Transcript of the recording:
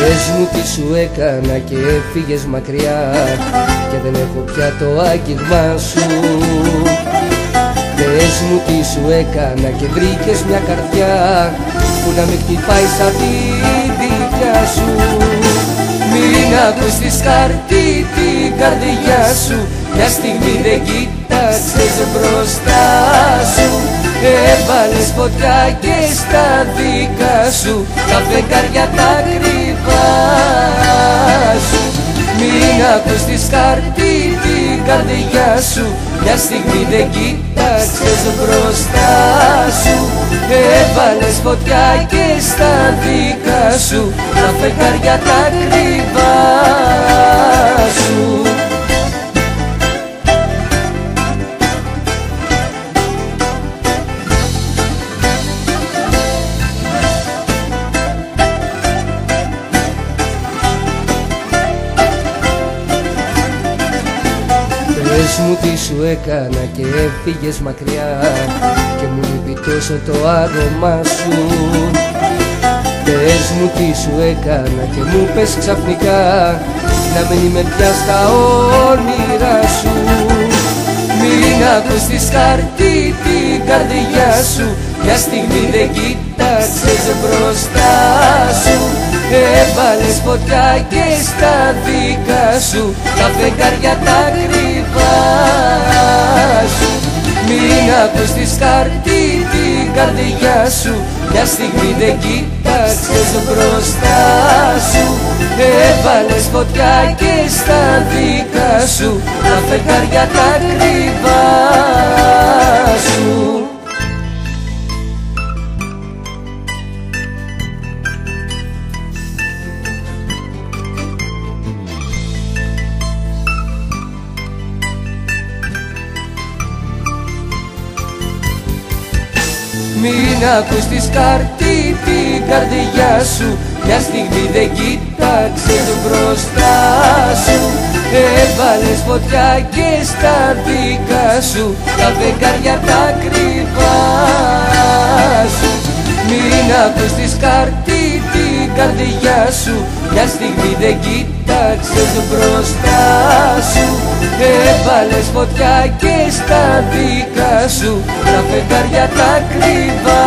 Πες μου τι σου έκανα και έφυγες μακριά και δεν έχω πια το άγγιγμά σου. Πες μου τι σου έκανα και βρήκες μια καρδιά που να με χτυπάει σαν τη δικιά σου. Μην ακούσεις χαρτί την καρδιά σου, μια στιγμή δεν κοίταξες μπροστά σου. Έβαλες φωτιά και στα δικά σου τα φεγγάρια τα κρυβά σου. Μην ακούσεις χαρτί την καρδιά σου, μια στιγμή δεν κοίταξες μπροστά σου. Έβαλες φωτιά και στα δικά σου τα φεγγάρια τα κρυβά σου. Πες μου τι σου έκανα και έφυγες μακριά και μου λείπει τόσο το άρωμά σου. Πες μου τι σου έκανα και μου πες ξαφνικά να μην είμαι πια στα όνειρά σου. Μην ακούσεις χαρτί την καρδιά σου, μια στιγμή δεν κοίταξες μπροστά σου. Έβαλες φωτιά και στα δικά σου τα φεγγάρια τα κρυβά σου. Μην ακούσεις χαρτί την καρδιά σου, μια στιγμή δεν κοίταξες μπροστά σου. Έβαλες φωτιά και στα δικά σου τα φεγγάρια τα κρυβά σου. Μην ακούσεις χαρτί την καρδιά σου, μια στιγμή δεν κοίταξες μπροστά σου. Έβαλες φωτιά και στα δικά σου τα φεγγάρια τα κρυβά σου. Μην ακούσεις χαρτί την καρδιά σου, μια στιγμή δεν κοίταξες μπροστά σου. Έβαλες φωτιά και στα δικά σου τα φεγγάρια τα κρυβά